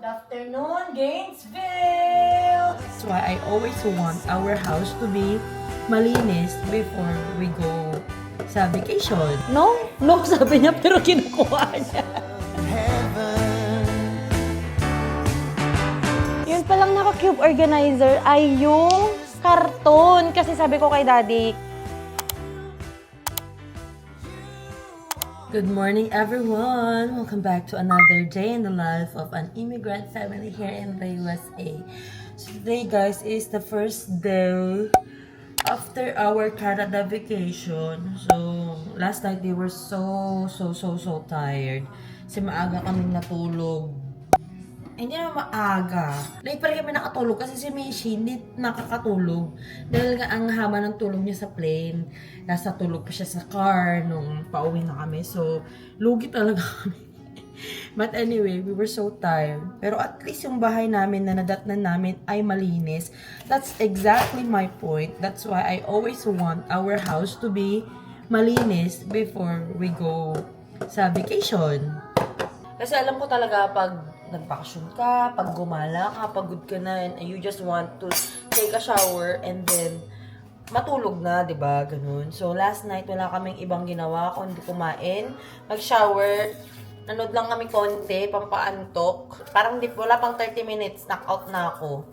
Afternoon, Gainesville! That's why I always want our house to be malinis before we go sa vacation. No, sabi niya pero kinukuha niya. Yun palang naka-cube organizer ay yung karton. Kasi sabi ko kay Daddy, Good morning, everyone! Welcome back to another day in the life of an immigrant family here in the USA. So today, guys, is the first day after our Canada vacation. So, last night, they were so tired. Kasi maaga kaming natulog. Hindi na maaga. Late pa rin kami nakatulog kasi si Mishi hindi nakakatulog. Dahil nga ang haba ng tulog niya sa plane. Nasa tulog pa siya sa car nung pauwi na kami. So, lugi talaga kami. But anyway, we were so tired. Pero at least yung bahay namin na nadatnan namin ay malinis. That's exactly my point. That's why I always want our house to be malinis before we go sa vacation. Kasi alam ko talaga pag nagbakasyon ka, pag gumala ka, pagod ka na, and you just want to take a shower and then matulog na, 'di ba? Ganun. So last night wala kaming ibang ginawa kundi kumain, mag-shower, nanood lang kami konti, pampaantok. Parang wala pang 30 minutes, knockout na ako.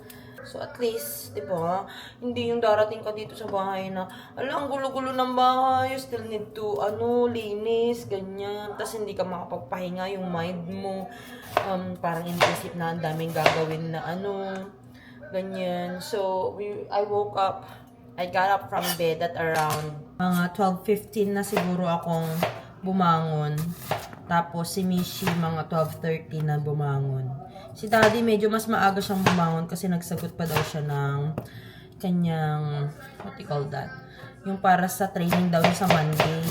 So at least, 'di ba? Hindi yung darating ka dito sa bahay na, ang gulo-gulo ng bahay, you still need to linis, ganyan. Tapos hindi ka makapagpahinga, yung mind mo parang inisip na ang daming gagawin na ganyan. So I woke up, I got up from bed at around mga 12:15 na siguro akong bumangon. Tapos si Mishi mga 12:30 na bumangon. Si Daddy medyo mas maaga siyang bumangon kasi nagsagot pa daw siya ng kanyang, what you call that? Yung para sa training daw niya sa Monday.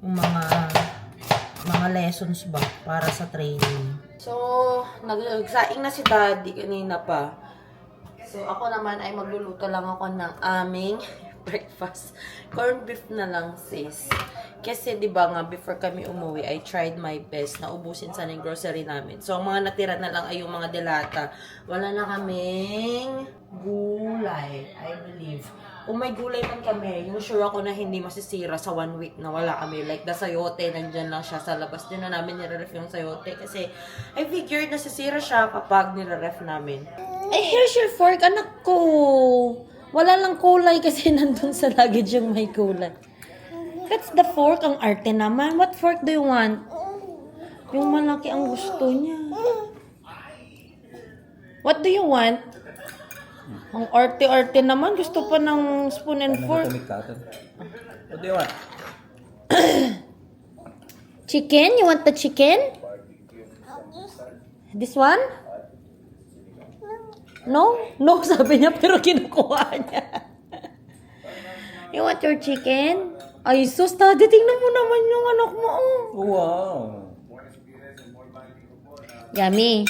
Yung mga lessons ba para sa training. So, nagsaing na si Daddy kanina pa. So, ako naman ay magluluto lang ako ng aming breakfast. Corned beef na lang, sis. Kasi, di ba nga, before kami umuwi, I tried my best na ubusin sana yung grocery namin. So, ang mga natira na lang ay yung mga delata. Wala na kaming gulay, I believe. Kung may gulay man kami, yung sure ako na hindi masisira sa 1 week na wala kami. Like, the sayote, nandyan lang siya sa labas. Din na namin nire-ref yung sayote. Kasi, I figured nasisira siya kapag nire-ref namin. ay, here's your fork, anak ko. Wala lang kulay kasi nandun sa luggage yung may kulay. That's the fork. Ang arte naman. What fork do you want? Yung malaki ang gusto niya. What do you want? Ang arte-arte naman. Gusto pa ng spoon and fork. What do you want? Chicken? You want the chicken? This one? No? No, sabi niya pero kinukuha niya. You want your chicken? Ay, sus, Daddy, tingnan mo naman yung anak mo. Oh. Wow! Yummy.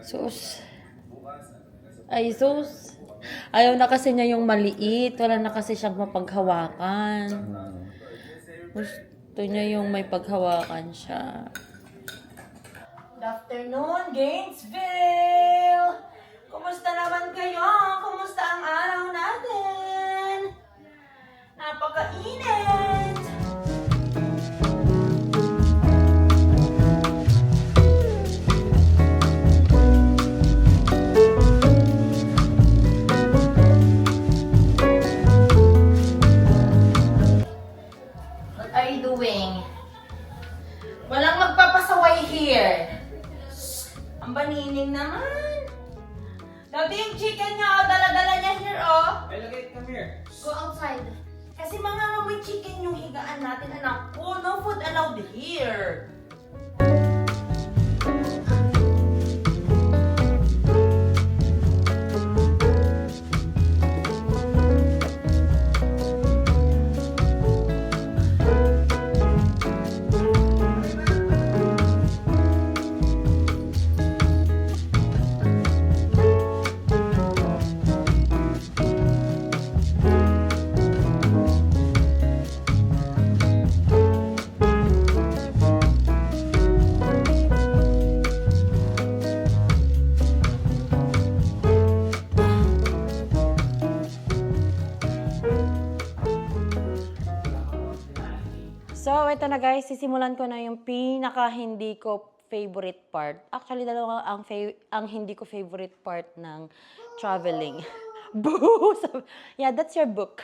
Sus. Ay, sus. Ayaw na kasi niya yung maliit. Wala na kasi siyang mapaghawakan. Gusto niya yung may paghawakan siya. Good afternoon, Gainesville! Kumusta naman kayo? Kumusta ang araw natin? Napakainit! What are you doing? Walang magpapasaway here. Ang banining naman. Dati yung chicken niya, dala-dala niya here, oh. Hey, look, come here. Go outside. Kasi mga may chicken yung higaan natin, anak ko. No food allowed here. ito na guys, sisimulan ko na yung pinaka hindi ko favorite part. Actually, dalawa ang hindi ko favorite part ng traveling. Boo! Yeah, that's your book.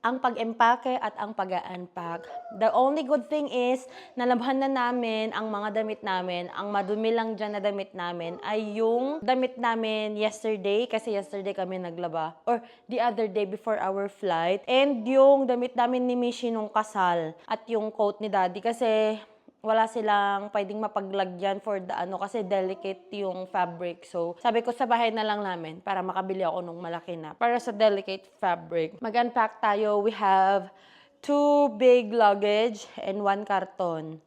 Ang pag-empake at ang pag-unpack. The only good thing is, nalabhan na namin ang mga damit namin. Ang madumi lang dyan na damit namin ay yung damit namin yesterday, kasi yesterday kami naglaba. Or the other day before our flight. And yung damit namin ni Mishi nung kasal. At yung coat ni Daddy kasi wala silang pwedeng mapaglagyan for the kasi delicate yung fabric. So, sabi ko sa bahay na lang namin para makabili ako nung malaki na. Para sa delicate fabric. Mag-unpack tayo. We have 2 big luggage and 1 carton.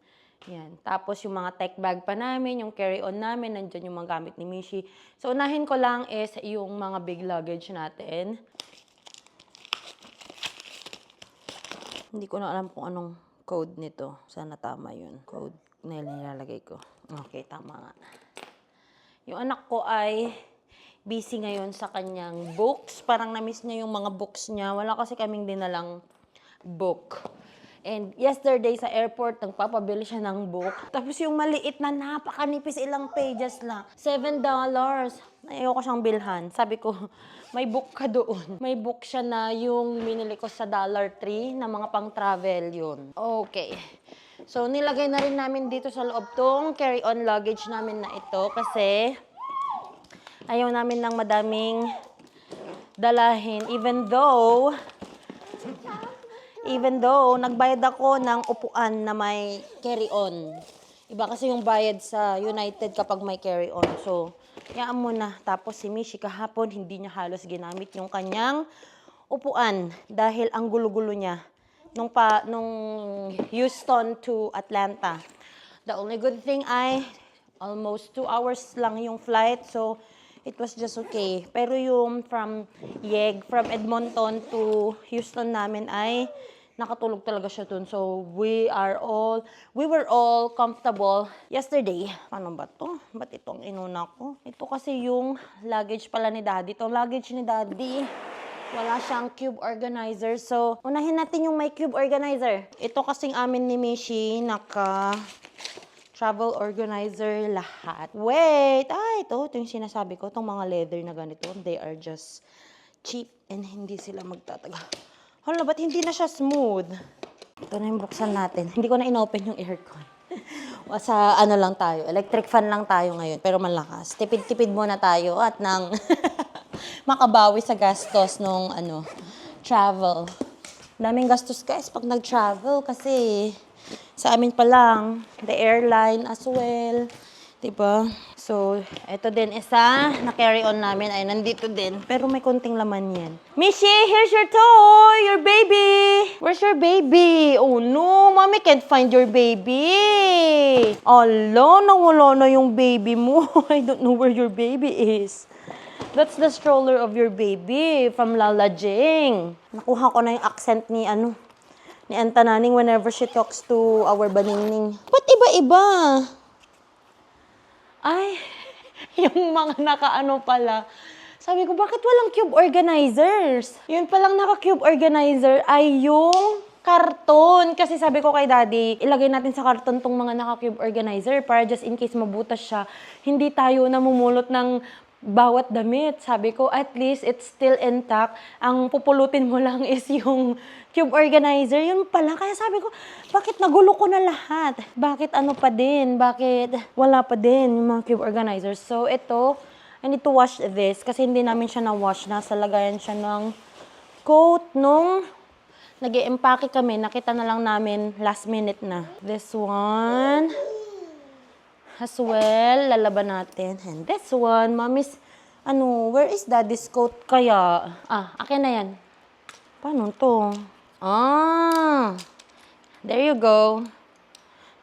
Yan. Tapos yung mga tech bag pa namin, yung carry-on namin, nandyan yung mga gamit ni Mishi. So, unahin ko lang is yung mga big luggage natin. Hindi ko na alam kung anong code nito. Sana tama yun. Code na nilalagay ko. Okay, tama nga. Yung anak ko ay busy ngayon sa kanyang books. Parang na-miss niya yung mga books niya. Wala kasi kaming dinalang book. And yesterday sa airport, nagpapabili siya ng book. Tapos yung maliit na napakanipis, ilang pages lang. $7. Ayoko siyang bilhan. Sabi ko, may book ka doon. May book siya na yung minili ko sa Dollar Tree na mga pang-travel yun. Okay. So, nilagay na rin namin dito sa loob tong carry-on luggage namin na ito kasi ayaw namin ng madaming dalahin. Even though nagbayad ako ng upuan na may carry-on. Iba kasi yung bayad sa United kapag may carry-on. So, yaan mo na. Tapos si Mishi kahapon, hindi niya halos ginamit yung kanyang upuan dahil ang gulo-gulo niya nung Houston to Atlanta. The only good thing ay almost 2 hours lang yung flight. So, it was just okay. Pero yung from Edmonton to Houston namin ay nakatulog talaga siya dun. So, we were all comfortable yesterday. Paano ba to? Ba't itong inuna ko? Ito kasi yung luggage pala ni Daddy. Itong luggage ni Daddy, wala siyang cube organizer. So, unahin natin yung may cube organizer. Ito kasing amin ni Mishi, travel organizer lahat. Wait! Ito yung sinasabi ko. Itong mga leather na ganito, they are just cheap and hindi sila magtataga. Hala, ba't hindi na siya smooth? Ito na yung buksan natin. Hindi ko na inopen yung aircon. Sa lang tayo, electric fan lang tayo ngayon, pero malakas. Tipid-tipid muna tayo at nang makabawi sa gastos nung travel. Daming gastos guys pag nag-travel kasi sa amin pa lang, the airline as well. Diba? So, ito din isa na carry-on namin ay nandito din. Pero may konting laman yan. Mishi, here's your toy! Your baby! Where's your baby? Oh no, mommy can't find your baby! Ala, nawala na yung baby mo. I don't know where your baby is. That's the stroller of your baby from Lala Jing. Nakuha ko na yung accent ni Anta Naning whenever she talks to our Baningning. Ba't iba-iba? Ay, yung mga pala. Sabi ko, bakit walang cube organizers? Yun palang naka-cube organizer ay yung karton. Kasi sabi ko kay Daddy, ilagay natin sa karton tong mga naka-cube organizer para just in case mabutas siya, hindi tayo namumulot ng bawat damit. Sabi ko, at least it's still intact. Ang pupulutin mo lang is yung cube organizer. Yun pala. Kaya sabi ko, bakit nagulo ko na lahat? Bakit pa din? Bakit wala pa din yung mga cube organizers? So, ito, I need to wash this kasi hindi namin siya na-wash. Nasa lagayan siya ng coat nung nag-i-empake kami. Nakita na lang namin last minute na. This one as well, lalaban natin. And this one, mommy's, where is Daddy's coat kaya? Akin na yan. Paano to? There you go.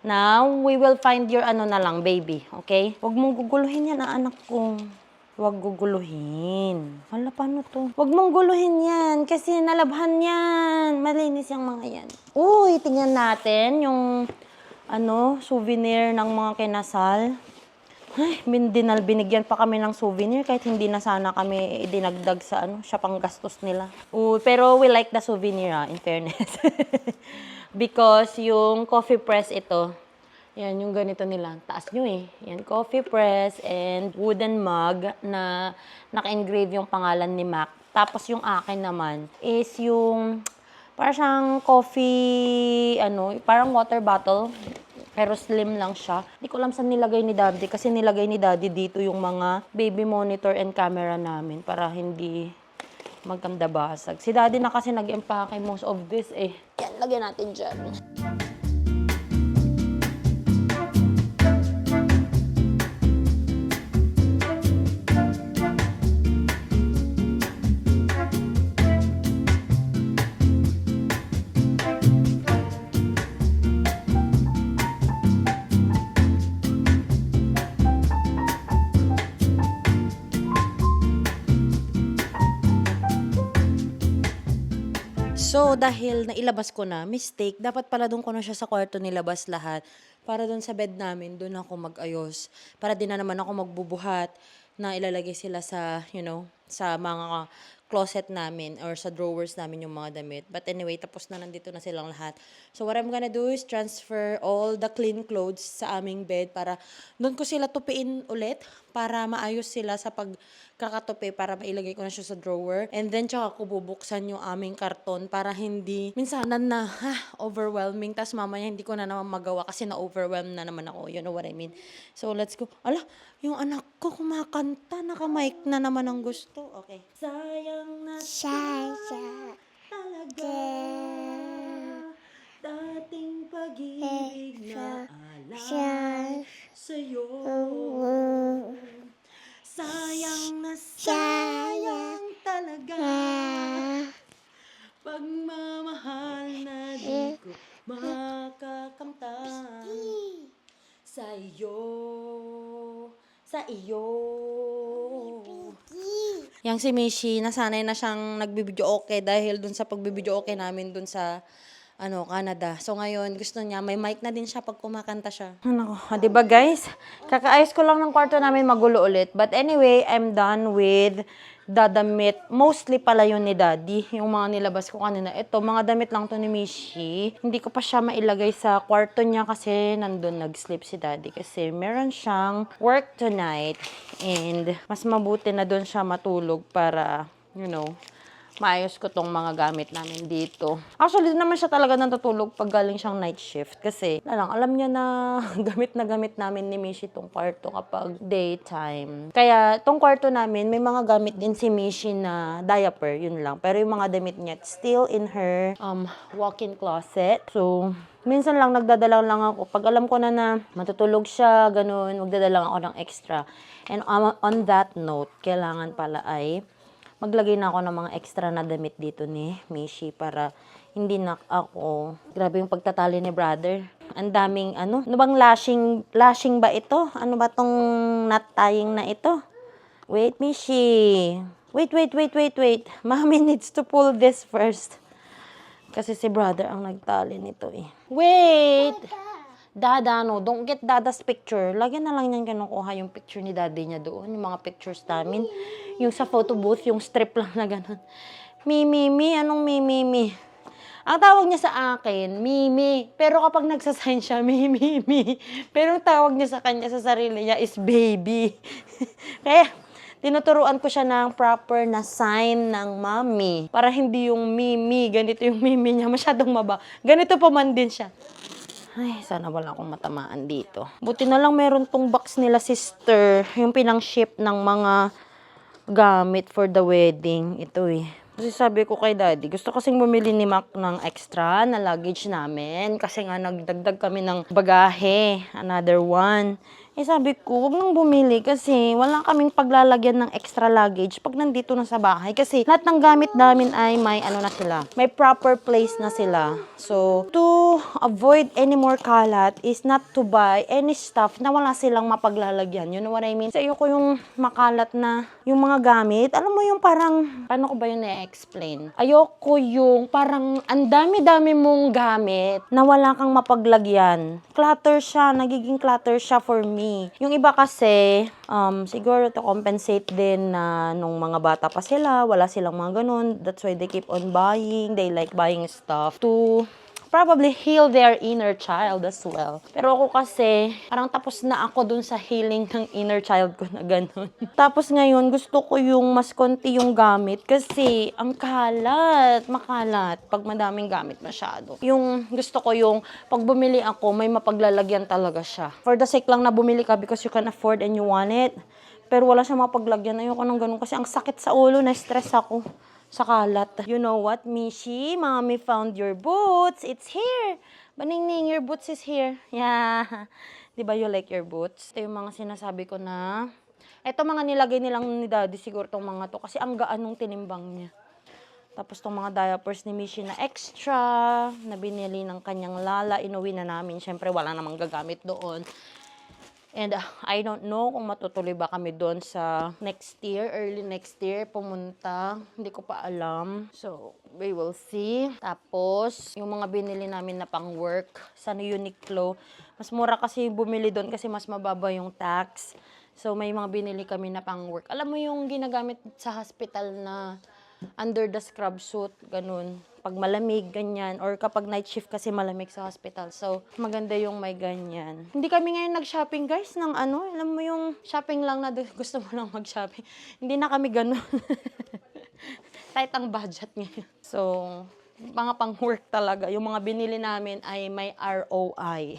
Now, we will find your na lang, baby. Okay? Huwag mong guguluhin yan, anak ko. Huwag guguluhin. Hala, paano to? Huwag mong guluhin yan, kasi nalabhan yan. Malinis yung mga yan. Uy, tingnan natin yung souvenir ng mga kinasal. Ay, binigyan pa kami ng souvenir kahit hindi na sana kami idinagdag sa siya pang gastos nila. Pero we like the souvenir in fairness. Because yung coffee press ito, yan, yung ganito nila. Taas nyo eh. Yan, coffee press and wooden mug na naka-engrave yung pangalan ni Mac. Tapos yung akin naman is yung parang siyang coffee, parang water bottle. Pero slim lang siya. Hindi ko alam saan nilagay ni Daddy kasi nilagay ni Daddy dito yung mga baby monitor and camera namin para hindi magkanda basag. Si Daddy na kasi nag-empake most of this eh. Yan, lagyan natin dyan. So, dahil nailabas ko na, mistake, dapat pala doon ko na siya sa kwarto nilabas lahat. Para doon sa bed namin, doon ako mag-ayos. Para din na naman ako magbubuhat na ilalagay sila sa, sa mga closet namin or sa drawers namin yung mga damit. But anyway, tapos na nandito na silang lahat. So, what I'm gonna do is transfer all the clean clothes sa aming bed para doon ko sila tupiin ulit para maayos sila sa pagkakatupi para mailagay ko na siya sa drawer. And then, tsaka ko bubuksan yung aming karton para hindi, minsanan na, overwhelming. Tas mamaya hindi ko na naman magawa kasi na-overwhelm na naman ako. You know what I mean? So, let's go. Ala, yung anak ko kumakanta. Naka-mic na naman ang gusto. Okay. Sayang na talaga dating pag-ibig na alay sa'yo. Sayang na sayang talaga pagmamahal na di ko makakamta sa iyo. Yang si Mishi, nasanay na siyang nagbibideo okay dahil dun sa pagbibideo okay namin dun sa Canada. So ngayon, gusto niya, may mic na din siya pag kumakanta siya. Diba guys? Kakaayos ko lang ng kwarto namin, magulo ulit. But anyway, I'm done with the damit. Mostly pala yun ni Daddy. Yung mga nilabas ko kanina. Ito, mga damit lang to ni Mishi. Hindi ko pa siya mailagay sa kwarto niya kasi nandun nag-sleep si Daddy. Kasi meron siyang work tonight. And mas mabuti na dun siya matulog para, maayos ko tong mga gamit namin dito. Actually, naman siya talaga natutulog pag galing siyang night shift. Kasi, alam niya na gamit namin ni Mishi tong kwarto kapag daytime. Kaya, tong kwarto namin, may mga gamit din si Mishi na diaper, yun lang. Pero yung mga damit niya, still in her walk-in closet. So, minsan lang nagdadala lang ako. Pag alam ko na matutulog siya, ganun, magdadala ako ng extra. And on that note, kailangan pala ay maglagay na ako ng mga extra na damit dito ni Mishi para hindi na ako. Grabe yung pagtatali ni brother. Ang daming bang lashing ba ito? Ano ba tong knot tying na ito? Wait, Mishi. Wait. Mommy needs to pull this first. Kasi si brother ang nagtali nito eh. Wait! Dada, don't get Dada's picture. Lagyan na lang niyan kinukuha yung picture ni Daddy niya doon. Yung mga pictures namin. Yung sa photo booth, yung strip lang na gano'n. Mimi, anong Mimi? Ang tawag niya sa akin, Mimi. Pero kapag nagsasign siya, Mimi. Pero ang tawag niya sa kanya, sa sarili niya is baby. Kaya, tinuturuan ko siya ng proper na sign ng mommy. Para hindi yung Mimi, ganito yung Mimi niya, masyadong maba. Ganito pa man din siya. Ay, sana wala akong matamaan dito. Buti na lang meron tong box nila, sister. Yung pinang-ship ng mga gamit for the wedding. Ito eh. Kasi sabi ko kay Daddy, gusto kasing bumili ni Mac ng extra na luggage namin. Kasi nga nagdagdag kami ng bagahe. Another one. Eh sabi ko, huwag nang bumili kasi wala kaming paglalagyan ng extra luggage pag nandito na sa bahay. Kasi lahat ng gamit namin ay may na sila. May proper place na sila. So, to avoid any more kalat is not to buy any stuff na wala silang mapaglalagyan. You know what I mean? Sa iyo ko yung makalat na yung mga gamit. Alam mo yung parang, paano ko ba yun i-explain? Ayoko yung parang ang dami-dami mong gamit na wala kang mapaglagyan. Clutter siya, nagiging clutter siya for me. Yung iba kasi, siguro to compensate din na nung mga bata pa sila, wala silang mga ganun. That's why they keep on buying. They like buying stuff to probably heal their inner child as well. Pero ako kasi, parang tapos na ako dun sa healing ng inner child ko na ganun. Tapos ngayon, gusto ko yung mas konti yung gamit kasi ang makalat, pag madaming gamit masyado. Yung gusto ko yung pag bumili ako, may mapaglalagyan talaga siya. For the sake lang na bumili ka because you can afford and you want it. Pero wala siya mapaglagyan. Ayoko ng ganun kasi ang sakit sa ulo, na-stress ako sa kalat. You know what, Mishi? Mommy found your boots. It's here. Baningning, your boots is here. Yeah. Di ba you like your boots? Ito yung mga sinasabi ko na, ito mga nilagay nilang ni Daddy siguro tong mga to kasi ang gaan nung tinimbang niya. Tapos tong mga diapers ni Mishi na extra, na binili ng kanyang lala, inuwi na namin. Siyempre wala namang gagamit doon. And I don't know kung matutuloy ba kami doon sa next year, early next year, pumunta. Hindi ko pa alam. So, we will see. Tapos, yung mga binili namin na pang work sa Uniqlo, mas mura kasi bumili doon kasi mas mababa yung tax. So, may mga binili kami na pang work. Alam mo yung ginagamit sa hospital na under the scrub suit, ganun. Pag malamig, ganyan. Or kapag night shift kasi malamig sa hospital. So, maganda yung may ganyan. Hindi kami ngayon nag-shopping, guys, ng ano. Alam mo yung shopping lang na gusto mo lang mag-shopping. Hindi na kami ganun. Tight ang budget ngayon. So, mga pang-work talaga. Yung mga binili namin ay may ROI.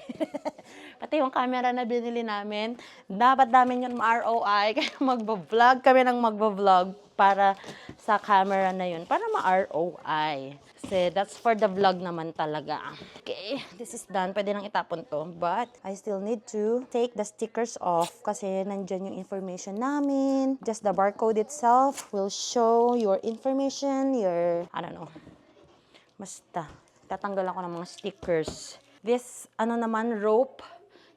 Pati yung camera na binili namin, dapat namin yun ROI. Kaya magbablog kami ng magbablog para sa camera na yun. Para ma-ROI. Kasi that's for the vlog naman talaga. Okay, this is done. Pwede nang itapon to. But I still need to take the stickers off kasi nandyan yung information namin. Just the barcode itself will show your information, your, I don't know. Basta, tatanggal ako ng mga stickers. This, rope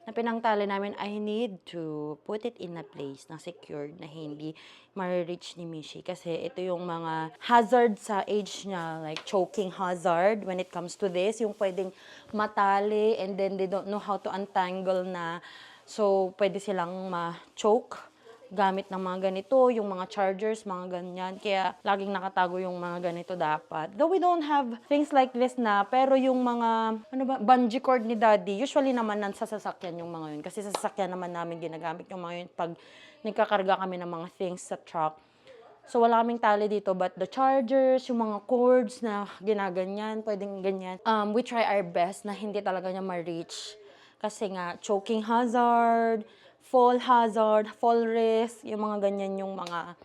na pinangtali namin, I need to put it in a place na secured, na hindi ma-reach ni Mishi. Kasi ito yung mga hazard sa age niya, like choking hazard when it comes to this. Yung pwedeng matali and then they don't know how to untangle na. So, pwede silang ma-choke gamit ng mga ganito, yung mga chargers, mga ganyan. Kaya laging nakatago yung mga ganito dapat. Though we don't have things like this na, pero yung mga, bungee cord ni Daddy, usually naman sa sasakyan yung mga yun. Kasi sa sasakyan naman namin ginagamit yung mga yun pag nagkakarga kami ng mga things sa truck. So wala kaming tali dito, but the chargers, yung mga cords na ginaganyan, pwedeng ganyan. We try our best na hindi talaga niya ma-reach. Kasi nga, choking hazard, fall hazard, fall risk, yung mga ganyan yung mga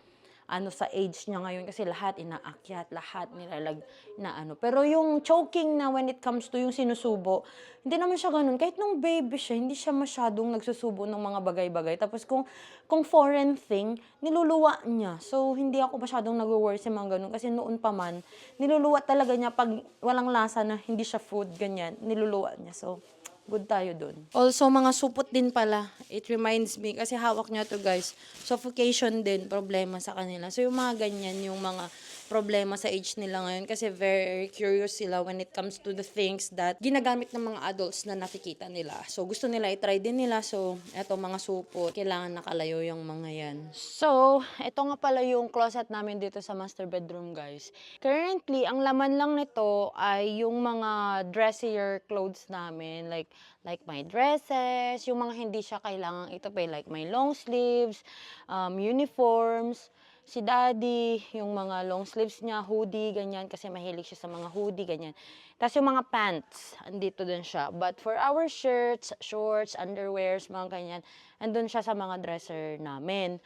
sa age niya ngayon kasi lahat inaakyat, lahat nilalag na Pero yung choking na when it comes to yung sinusubo, hindi naman siya ganun. Kahit nung baby siya, hindi siya masyadong nagsusubo ng mga bagay-bagay. Tapos kung foreign thing, niluluwa niya. So, hindi ako masyadong nag-worry sa mga ganun kasi noon pa man, niluluwa talaga niya pag walang lasa na hindi siya food, ganyan, niluluwa niya. So, good tayo dun. Also, mga supot din pala. It reminds me, kasi hawak niya to guys. Suffocation din, problema sa kanila. So, yung mga ganyan, yung mga problema sa age nila ngayon kasi very curious sila when it comes to the things that ginagamit ng mga adults na nakikita nila. So, gusto nila i-try din nila. So, eto mga supot. Kailangan nakalayo yung mga yan. So, eto nga pala yung closet namin dito sa master bedroom, guys. Currently, ang laman lang nito ay yung mga dressier clothes namin. Like my dresses, yung mga hindi siya kailangan ito pa, like my long sleeves, uniforms, si Daddy, yung mga long sleeves niya, hoodie, ganyan, kasi mahilig siya sa mga hoodie, ganyan. Tapos yung mga pants, andito din siya. But for our shirts, shorts, underwears, mga ganyan, andun siya sa mga dresser namin.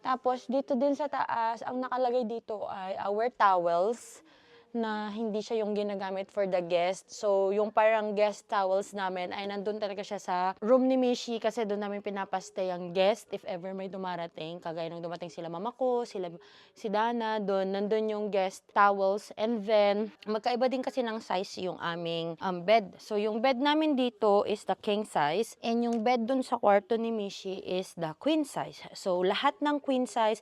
Tapos dito din sa taas, ang nakalagay dito ay our towels, na hindi siya yung ginagamit for the guest. So, yung parang guest towels namin ay nandun talaga siya sa room ni Mishi kasi doon namin pinapastay ang guest if ever may dumarating. Kagaya nung dumating sila mama ko, si Dana, doon nandun yung guest towels. And then, magkaiba din kasi ng size yung aming bed. So, yung bed namin dito is the king size and yung bed doon sa kwarto ni Mishi is the queen size. So, lahat ng queen size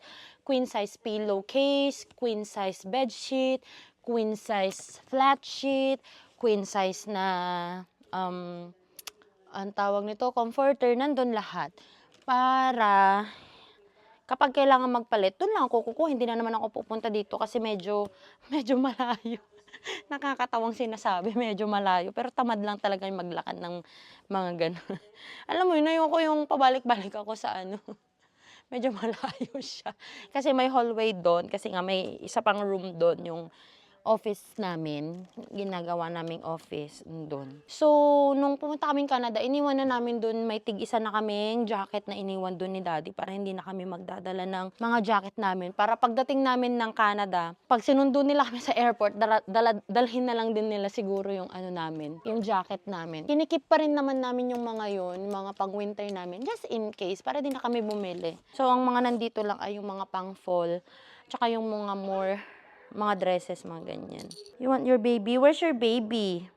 pillowcase, queen size bed sheet, queen size flat sheet, queen size na ang tawag nito, comforter, nandun lahat. Para kapag kailangan magpalit, doon lang ako kukuha. Hindi na naman ako pupunta dito kasi medyo malayo. Nakakatawang sinasabi, medyo malayo. Pero tamad lang talaga yung maglakad ng mga gano'n. Alam mo yun, ayoko yung pabalik-balik ako sa ano. Medyo malayo siya. Kasi may hallway doon. Kasi nga may isa pang room doon, yung office namin. Ginagawa naming office doon. So, nung pumunta kaming Canada, iniwan na namin doon. May tig-isa na kaming jacket na iniwan doon ni Daddy para hindi na kami magdadala ng mga jacket namin. Para pagdating namin ng Canada, pag sinundo nila kami sa airport, dalhin na lang din nila siguro yung ano namin, yung jacket namin. Kinikip pa rin naman namin yung mga yun, mga pang-winter namin, just in case, para din na kami bumili. So, ang mga nandito lang ay yung mga pang-fall, tsaka yung mga dresses, mga ganyan. You want your baby? Where's your baby?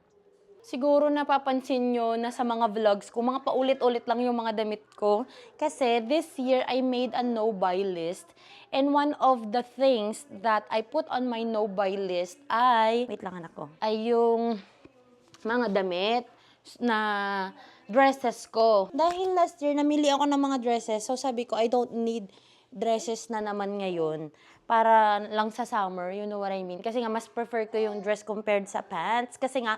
Siguro napapansin nyo na sa mga vlogs ko, mga paulit-ulit lang yung mga damit ko. Kasi this year, I made a no-buy list. And one of the things that I put on my no-buy list ay, wait lang anak ko, ay yung mga damit na dresses ko. Dahil last year, namili ako ng mga dresses. So sabi ko, I don't need dresses na naman ngayon para lang sa summer, you know what I mean? Kasi nga, mas prefer ko yung dress compared sa pants. Kasi nga,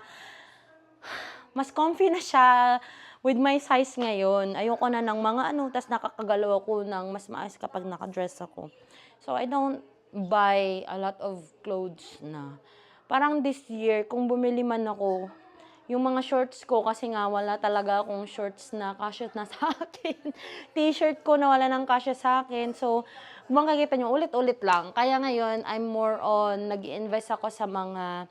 mas comfy na siya with my size ngayon. Ayoko na ng mga tas nakakagalaw ako ng mas maayos kapag nakadress ako. So, I don't buy a lot of clothes na. Parang this year, kung bumili man ako, yung mga shorts ko, kasi nga wala talaga akong shorts na kasya na sa akin. T-shirt ko na wala nang kasya sa akin. So, makikita nyo, ulit-ulit lang. Kaya ngayon, I'm more on, nag-invest ako sa mga,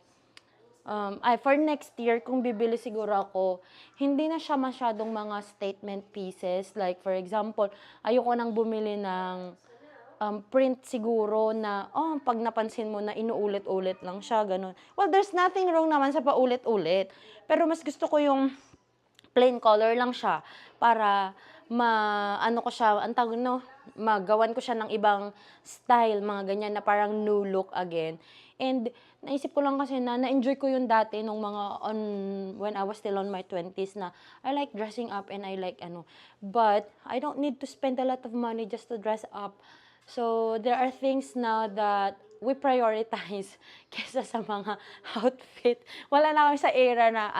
for next year, kung bibili siguro ako, hindi na siya masyadong mga statement pieces. Like, for example, ayoko nang bumili ng print siguro na, pag napansin mo na inuulit-ulit lang siya, ganun. Well, there's nothing wrong naman sa paulit-ulit. Pero mas gusto ko yung plain color lang siya para magawan ko siya ng ibang style, mga ganyan na parang new look again. And naisip ko lang kasi na-enjoy ko yung dati nung when I was still on my 20s na I like dressing up and I like but I don't need to spend a lot of money just to dress up. So, there are things now that we prioritize kesa sa mga outfit. Wala na kami sa era na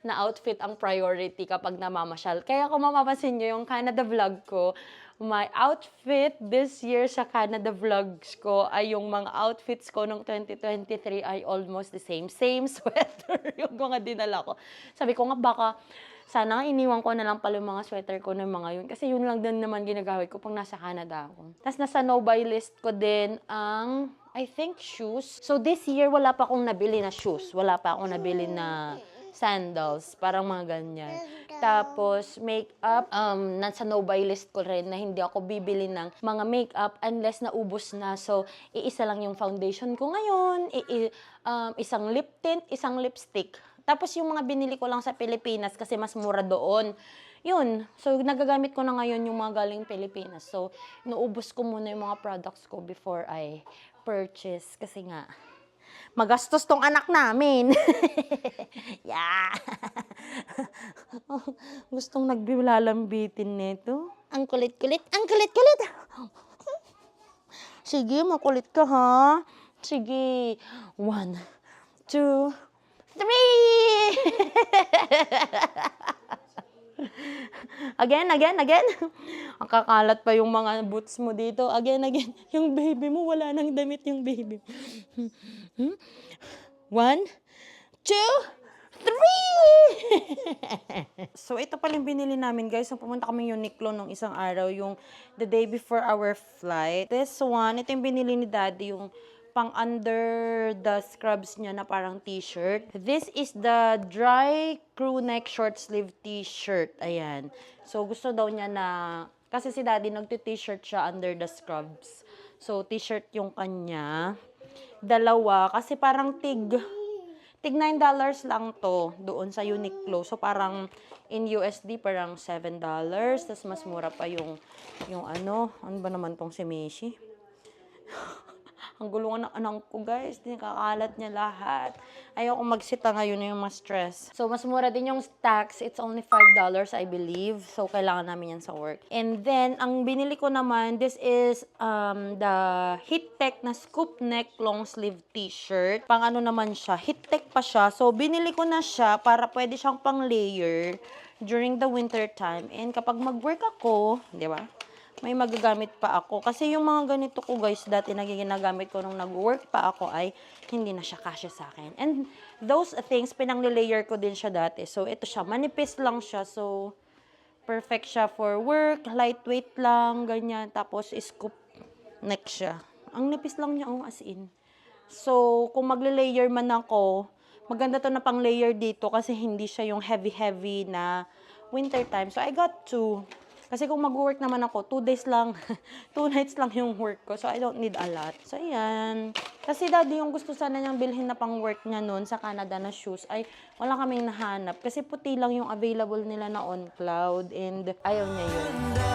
na outfit ang priority kapag namamasyal. Kaya kung mapapansin nyo yung Canada vlog ko, my outfit this year sa Canada vlogs ko ay yung mga outfits ko nung 2023 ay almost the same. Same sweater yung mga dinala ko. Sabi ko nga baka sana iniwan ko na lang pala yung mga sweater ko ng mga yun. Kasi yun lang din naman ginagamit ko pag nasa Canada ako. Tapos nasa no-buy list ko din ang, I think, shoes. So this year, wala pa akong nabili na shoes. Wala pa akong nabili na sandals. Parang mga ganyan. Tapos, makeup, nasa no-buy list ko rin na hindi ako bibili ng mga makeup unless naubos na. So, iisa lang yung foundation ko ngayon. Isang lip tint, isang lipstick. Tapos yung mga binili ko lang sa Pilipinas kasi mas mura doon. Yun. So, nagagamit ko na ngayon yung mga galing Pilipinas. So, inuubos ko muna yung mga products ko before I purchase. Kasi nga, magastos tong anak namin. Yeah. Gustong nagbilalambitin nito. Ang kulit-kulit. Ang kulit-kulit. Sige, makulit ka ha. Sige. 1, 2, 3! Again. Ang kakalat pa yung mga boots mo dito. Again. Yung baby mo, wala nang damit yung baby. 1, 2, 3! So, ito pala yung binili namin, guys. So, pumunta kami Uniqlo nung isang araw, yung the day before our flight. This one, ito yung binili ni Daddy, yung pang under the scrubs niya na parang t-shirt. This is the dry crew neck short sleeve t-shirt. Ayan. So, gusto daw niya na, kasi si Daddy nagti-t-shirt siya under the scrubs. So, t-shirt yung kanya. Dalawa, kasi parang tig $9 lang to doon sa Uniqlo. So, parang in USD, parang $7. Tapos, mas mura pa yung ano ba naman tong si Mishi? Ang gulungan ng anak ko, guys. Nakakalat niya lahat. Ayoko magsita ngayon yung mas stress. So, mas mura din yung stacks. It's only $5, I believe. So, kailangan namin yan sa work. And then, ang binili ko naman, this is the Heat Tech na scoop neck long sleeve t-shirt. Pang ano naman siya, Heat Tech pa siya. So, binili ko na siya para pwede siyang pang layer during the winter time. And kapag mag-work ako, di ba? May magagamit pa ako. Kasi yung mga ganito ko, guys, dati nagiginagamit ko nung nag-work pa ako ay hindi na siya kasya sa akin. And those things, pinang-layer ko din siya dati. So, ito siya. Manipis lang siya. So, perfect siya for work. Lightweight lang, ganyan. Tapos, scoop neck siya. Ang nipis lang niya, as in. So, kung magle-layer man ako, maganda to na pang-layer dito kasi hindi siya yung heavy-heavy na winter time. So, I got two. Kasi kung mag-work naman ako, 2 days lang, 2 nights lang yung work ko. So, I don't need a lot. So, ayan. Kasi daddy, yung gusto sana niyang bilhin na pang-work niya noon sa Canada na shoes, ay wala kaming nahanap. Kasi puti lang yung available nila na on cloud and ayaw niya yun.